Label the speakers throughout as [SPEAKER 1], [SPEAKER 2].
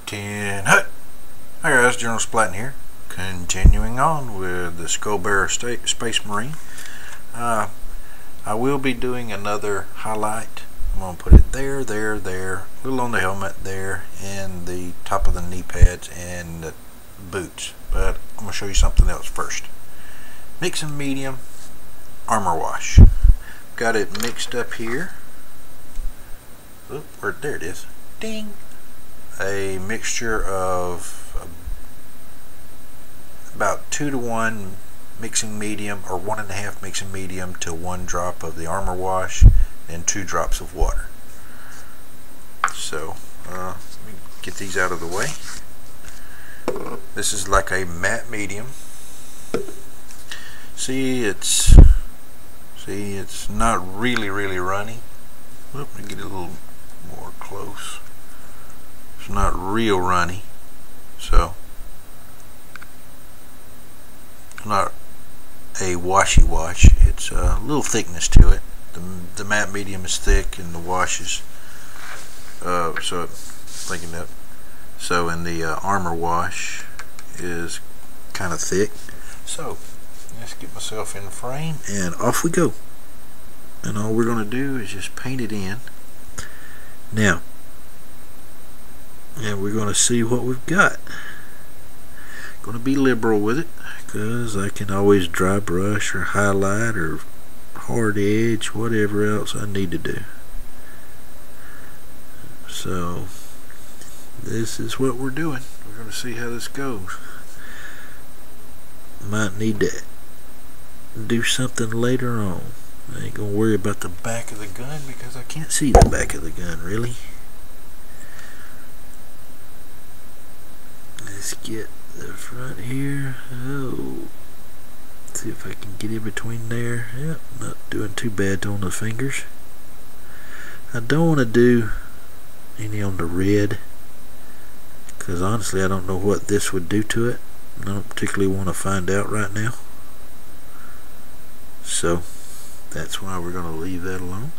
[SPEAKER 1] 10 hut. Hi guys, General Splatton here. Continuing on with the Skullbearer Space Marine. I will be doing another highlight. I'm going to put it there, a little on the helmet there, and the top of the knee pads and the boots. But I'm going to show you something else first. Mix and medium armor wash. Got it mixed up here. Oop, there it is. Ding! A mixture of about 2 to 1 mixing medium, or 1.5 mixing medium to 1 drop of the armor wash, and 2 drops of water. So let me get these out of the way. This is like a matte medium. See, it's not really runny. Let me get it a little more close. It's not real runny, so it's not a washy wash. It's a little thickness to it. The matte medium is thick, and the wash is so in the armor wash is kind of thick. So let's get myself in the frame, and off we go. And all we're going to do is just paint it in now. And we're going to see what we've got. Going to be liberal with it, because I can always dry brush or highlight or hard edge, whatever else I need to do. So this is what we're doing. We're going to see how this goes. Might need to do something later on. I ain't going to worry about the back of the gun, because I can't see the back of the gun really. Let's get the front here. Oh, see if I can get in between there. Yep, not doing too bad on the fingers. I don't want to do any on the red, because honestly I don't know what this would do to it. I don't particularly want to find out right now. So that's why we're going to leave that alone.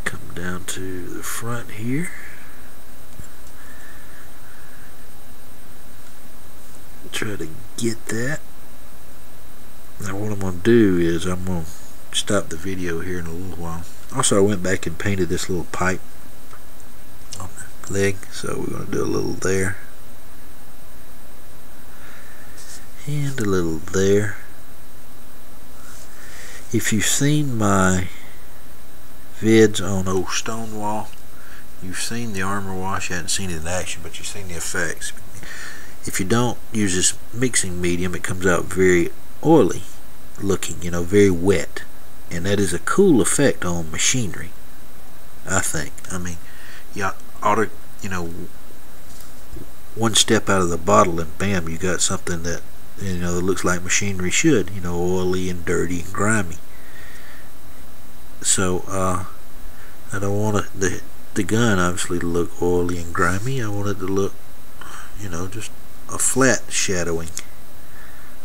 [SPEAKER 1] Come down to the front here. Try to get that. Now what I'm going to do is I'm going to stop the video here in a little while. Also, I went back and painted this little pipe on the leg, so we're going to do a little there and a little there. If you've seen my vids on old Stonewall, you've seen the armor wash. You haven't seen it in action, but you've seen the effects. If you don't use this mixing medium, it comes out very oily looking, very wet, and that is a cool effect on machinery, I think. I mean, you ought to, one step out of the bottle and bam, you got something that that looks like machinery should, oily and dirty and grimy. So I don't want the gun obviously to look oily and grimy. I want it to look, just a flat shadowing.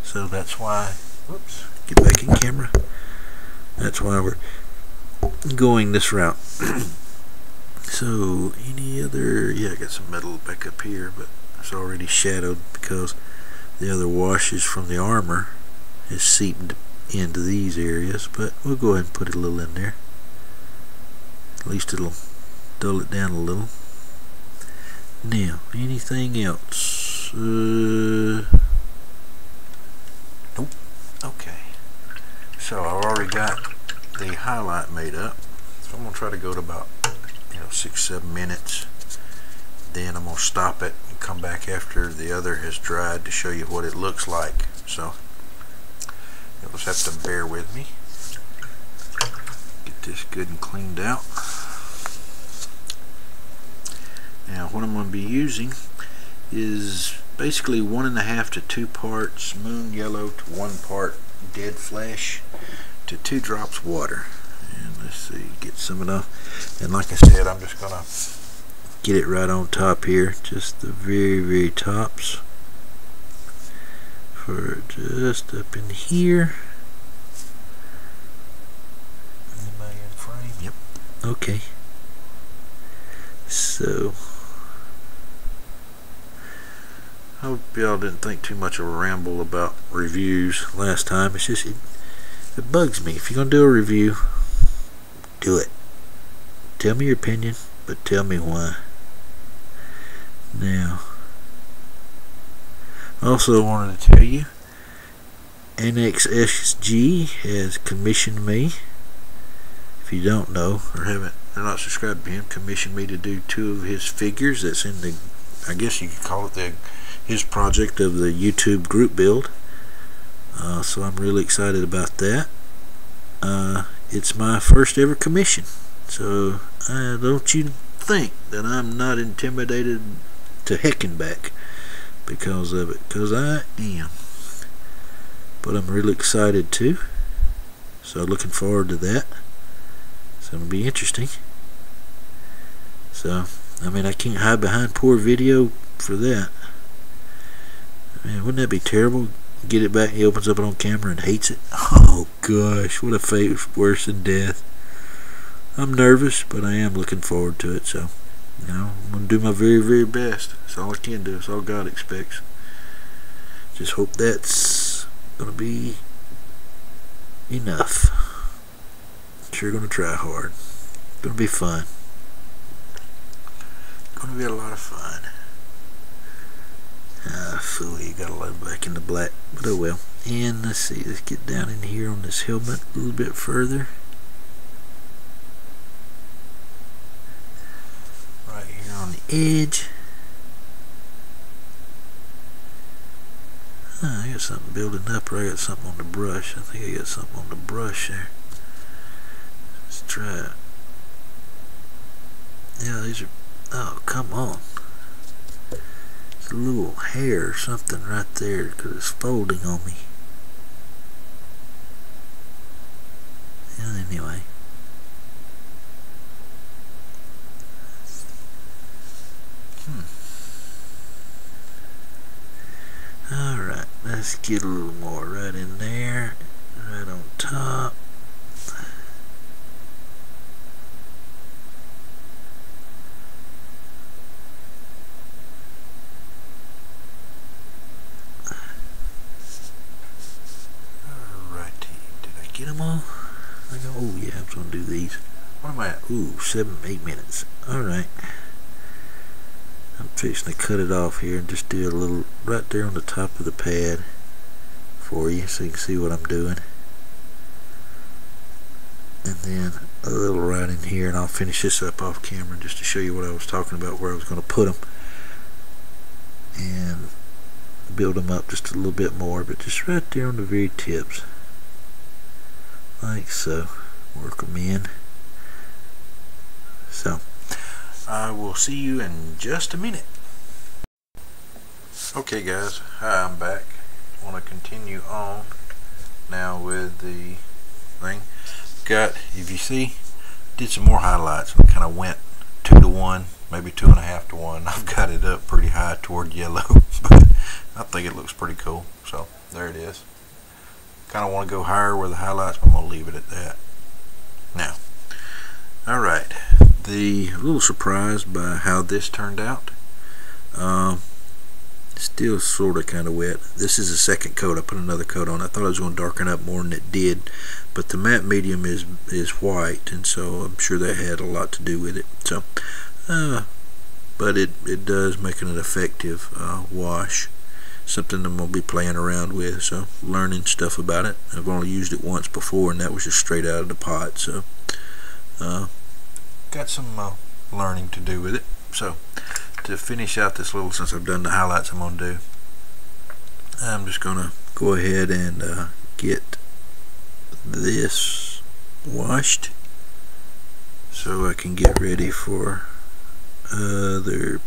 [SPEAKER 1] So that's why, whoops, get back in camera. That's why we're going this route. So any other, I got some metal back up here, but it's already shadowed because the other washes from the armor is seeped into these areas, but we'll go ahead and put a little in there. At least it'll dull it down a little. Now, anything else? Nope. Okay. So I've already got the highlight made up. So I'm going to try to go to about 6-7 minutes. Then I'm going to stop it and come back after the other has dried to show you what it looks like. So you'll just have to bear with me. Get this good and cleaned out. Now what I'm going to be using is basically 1.5 to 2 parts moon yellow to 1 part dead flesh to 2 drops water. And let's see, get some of it off. And like I said, I'm just going to get it right on top here, just the very tops, for just up in here. Anybody in frame? Yep. Okay. So I hope y'all didn't think too much of a ramble about reviews last time. It's just it bugs me. If you're gonna do a review, do it. Tell me your opinion, but tell me why. Now, I also wanted to tell you, NXSG has commissioned me. If you don't know or haven't, or not subscribed to him, commissioned me to do 2 of his figures. That's in the, I guess you could call it his project of the YouTube group build. So I'm really excited about that. It's my first ever commission, so don't you think that I'm not intimidated to heck and back because of it, because I am. But I'm really excited too, so looking forward to that. It's going to be interesting. So I mean, I can't hide behind poor video for that. Man, wouldn't that be terrible? Get it back, he opens up it on camera and hates it. Oh gosh, what a fate worse than death. I'm nervous, but I am looking forward to it. So, you know, I'm going to do my very, very best. That's all I can do. That's all God expects. Just hope that's going to be enough. Sure going to try hard. It's going to be fun. Going to be a lot of fun. Fool, you gotta load back into black, but oh well. And let's see, let's get down in here on this helmet a little bit further. Right here on the edge. I got something building up, or I got something on the brush. I think I got something on the brush there. Let's try it. Yeah, these are, oh, come on. A little hair or something right there because it's folding on me. Yeah, anyway. Alright, let's get a little more right in there, right on top. Get them all? I go, oh yeah, I'm going to do these. What am I at? Ooh, 8 minutes. Alright. I'm fixing to cut it off here and just do a little right there on the top of the pad for you so you can see what I'm doing. And then a little right in here, and I'll finish this up off camera just to show you what I was talking about, where I was going to put them. And build them up just a little bit more, but just right there on the very tips. Like so. Work them in. So I will see you in just a minute. Okay guys, hi, I'm back. I want to continue on now with the thing. Got, if you see, did some more highlights. I kind of went 2 to 1, maybe 2.5 to 1. I've got it up pretty high toward yellow, but I think it looks pretty cool. So there it is. Kind of want to go higher with the highlights, but I'm going to leave it at that. Now, alright, a little surprised by how this turned out. Still sort of kind of wet. This is the second coat. I put another coat on. I thought it was going to darken up more than it did, but the matte medium is white, and so I'm sure that had a lot to do with it. So, but it does make it an effective wash. Something I'm going to be playing around with, so learning stuff about it. I've only used it once before, and that was just straight out of the pot, so got some learning to do with it. So to finish out this little, since I've done the highlights I'm going to do, I'm just going to go ahead and get this washed so I can get ready for other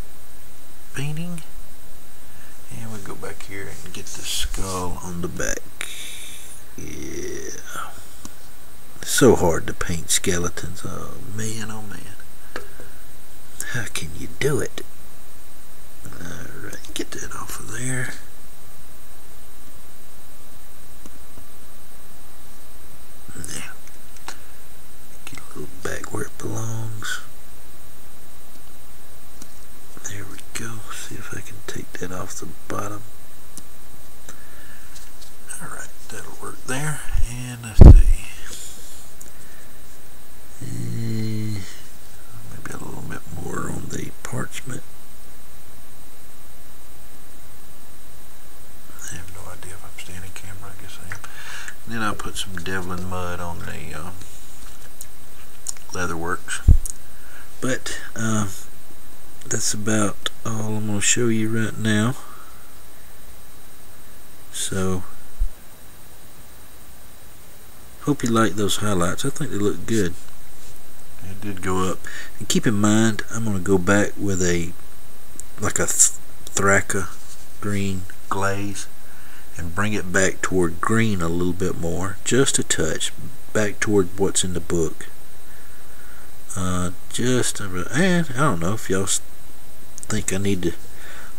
[SPEAKER 1] painting. And we go back here and get the skull on the back. Yeah. So hard to paint skeletons. Oh man, oh man. How can you do it? Alright, get that off of there. Now, get a little back where it belongs. the bottom. Alright, that'll work there. And let's see. Maybe a little bit more on the parchment. I have no idea if I'm standing camera. I guess I am. And then I'll put some Devlin mud on the Leatherworks. But that's about all I'm going to show you right now. So hope you like those highlights. I think they look good. It did go up. And keep in mind, I'm going to go back with a Thraka green glaze and bring it back toward green a little bit more, just a touch, back toward what's in the book. And I don't know if y'all think I need to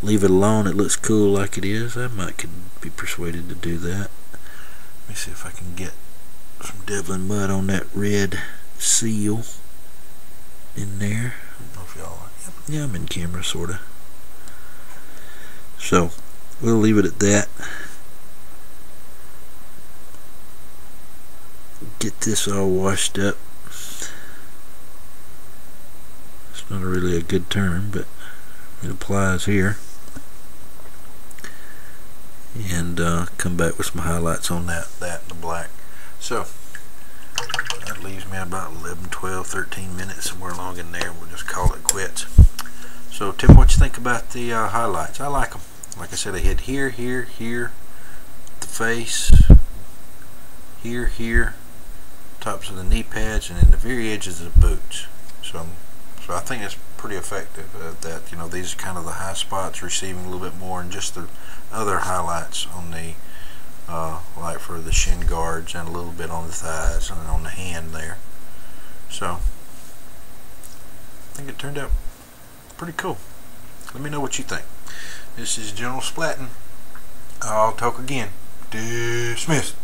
[SPEAKER 1] leave it alone. It looks cool like it is. I could be persuaded to do that. Let me see if I can get some Devlin mud on that red seal in there. I don't know if y'all are. Yeah, I'm in camera, sorta. So we'll leave it at that. Get this all washed up. It's not really a good term, but it applies here. And come back with some highlights on that and the black. So that leaves me about 11, 12, 13 minutes, somewhere along in there. We'll just call it quits. So tell me what you think about the highlights. I like them. Like I said, I hit here, here, here, the face, here, here, tops of the knee pads, and then the very edges of the boots. So I think it's pretty effective. These are kind of the high spots, receiving a little bit more, and just the other highlights on the like for the shin guards, and a little bit on the thighs and on the hand there. So I think it turned out pretty cool. Let me know what you think. This is General Splatting. I'll talk again. Dismissed.